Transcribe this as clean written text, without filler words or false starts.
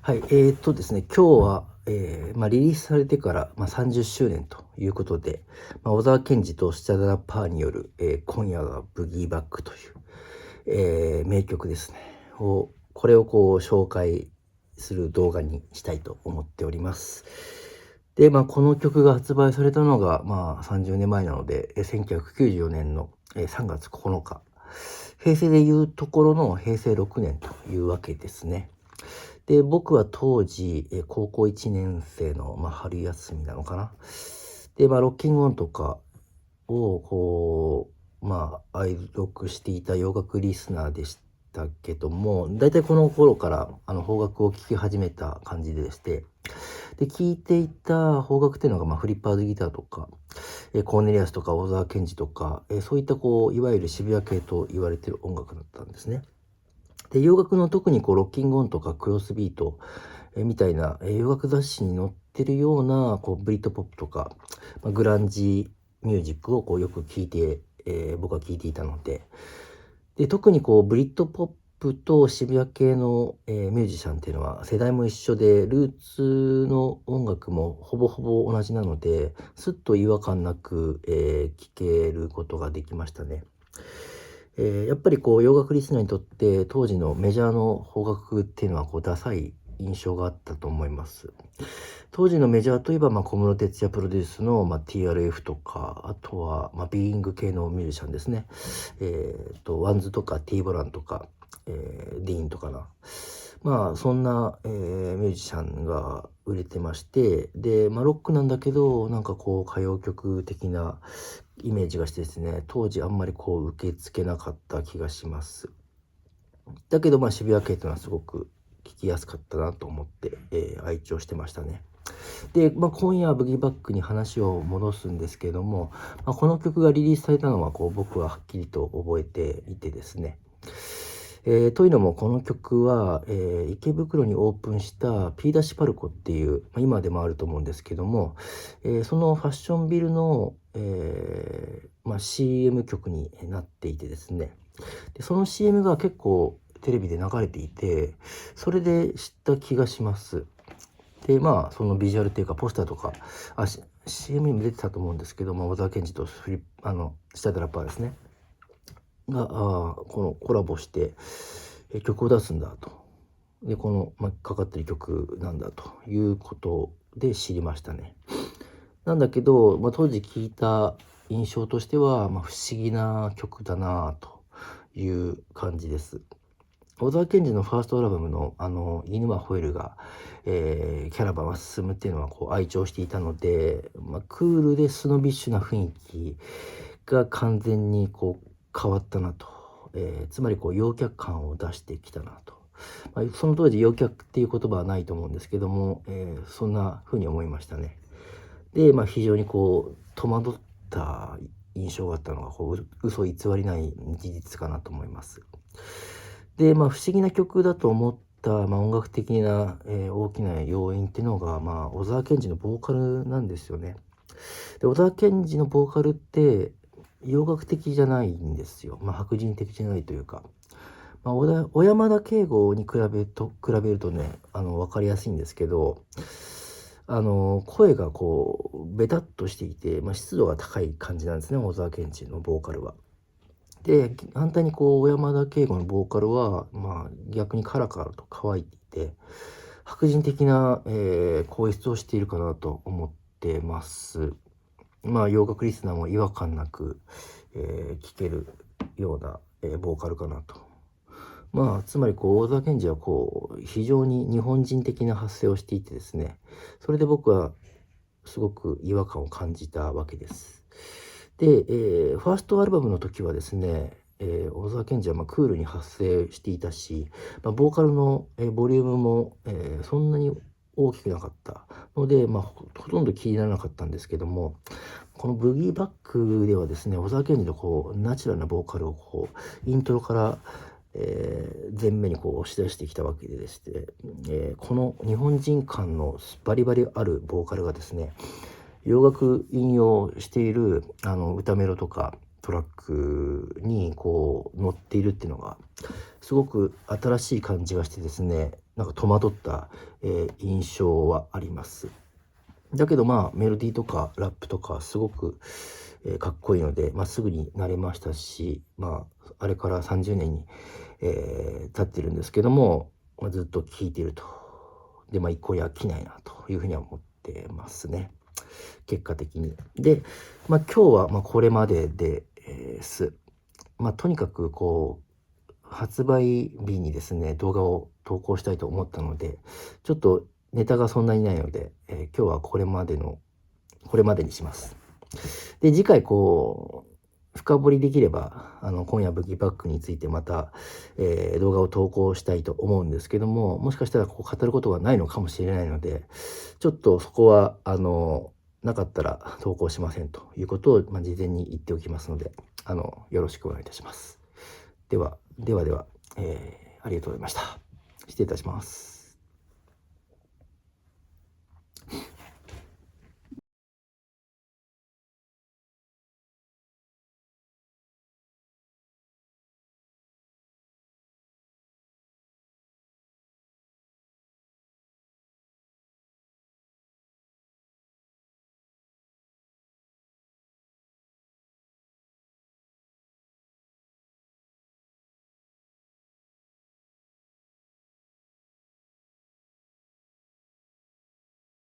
はい、ですね、今日は、リリースされてから、30周年ということで、小沢健二とスチャダラパーによる、今夜がブギーバックという、名曲ですね。これを紹介する動画にしたいと思っております。で、この曲が発売されたのが、30年前なので、1994年の、3月9日。平成でいうところの平成6年というわけですね。で、僕は当時、高校1年生の、春休みなのかな。で、ロッキングオンとかを、愛読していた洋楽リスナーでしたけども、大体この頃から、邦楽を聴き始めた感じでして、で、聴いていた邦楽っていうのが、フリッパーズギターとか、コーネリアスとか、小沢健二とか、そういったいわゆる渋谷系と言われている音楽だったんですね。で、洋楽の特にロッキングオンとかクロスビート、みたいな、洋楽雑誌に載ってるようなブリッドポップとか、グランジミュージックをよく聞いて、僕は聞いていたので、特にブリッドポップと渋谷系の、ミュージシャンっていうのは世代も一緒で、ルーツの音楽もほぼほぼ同じなので、すっと違和感なく、聴けることができましたね。やっぱり洋楽リスナーにとって当時のメジャーの邦楽っていうのはダサい印象があったと思います。当時のメジャーといえば、小室哲哉プロデュースの、TRF とか、あとは、ビーイング系のミュージシャンですね。ワンズとか T ボランとか、ディーンとかな。そんな、ミュージシャンが売れてまして、で、ロックなんだけど、歌謡曲的なイメージがしてですね、当時あんまり受け付けなかった気がします。だけど渋谷系というのはすごく聞きやすかったなと思って、愛聴してましたね。で、今夜ブギーバックに話を戻すんですけども、この曲がリリースされたのは僕ははっきりと覚えていてですね。というのもこの曲は、池袋にオープンした P ダッシュパルコっていう、今でもあると思うんですけども、そのファッションビルの、CM 曲になっていてですね、でその CM が結構テレビで流れていて、それで知った気がします。で、そのビジュアルっていうかポスターとか、CM にも出てたと思うんですけども、小沢健二とスチャダラッパーですね。が、このコラボして、曲を出すんだと。で、かかってる曲なんだということで知りましたね。なんだけど、当時聞いた印象としては、不思議な曲だなという感じです。小沢健二のファーストアルバムの犬は吠えるが、キャラバンは進むっていうのは愛聴していたので、クールでスノビッシュな雰囲気が完全に変わったなと、つまり陽キャ感を出してきたなと、その当時陽キャっていう言葉はないと思うんですけども、そんな風に思いましたね。で、非常に戸惑った印象があったのが嘘偽りない事実かなと思います。で、不思議な曲だと思った、音楽的な、大きな要因っていうのが、小沢健二のボーカルなんですよね。で、小沢健二のボーカルって洋楽的じゃないんですよ。白人的じゃないというか。小山田圭吾に比べるとね、わかりやすいんですけど、声がベタっとしていて、湿度が高い感じなんですね、小沢健二のボーカルは。で、反対に小山田圭吾のボーカルは、逆にカラカラと乾いていて、白人的な、声質をしているかなと思ってます。洋楽リスナーも違和感なく、聴けるような、ボーカルかなと。つまり小沢健二は非常に日本人的な発声をしていてですね、それで僕はすごく違和感を感じたわけです。で、ファーストアルバムの時はですね、小沢健二はクールに発声していたし、ボーカルの、ボリュームも、そんなに大きくなかったので、ほとんど気にならなかったんですけども、このブギーバックではですね、小沢健二のナチュラルなボーカルをイントロから、前面に押し出してきたわけでして、この日本人感のバリバリあるボーカルがですね、洋楽引用している歌メロとかトラックに乗っているっていうのがすごく新しい感じがしてですね、なんか戸惑った、印象はあります。だけどまあメロディーとかラップとかすごく、かっこいいので、すぐに慣れましたし、あれから30年に、経ってるんですけども、ずっと聴いていると。で、一向に飽きないなというふうには思ってますね。結果的に。で、今日はこれまでです。とにかく発売日にですね、動画を投稿したいと思ったので、ちょっとネタがそんなにないので、今日はこれまでにします。で、次回深掘りできれば、今夜ブギーバックについてまた、動画を投稿したいと思うんですけども、もしかしたら語ることがないのかもしれないので、ちょっとそこは、なかったら投稿しませんということを、事前に言っておきますので、よろしくお願いいたします。では、ありがとうございました。失礼いたします。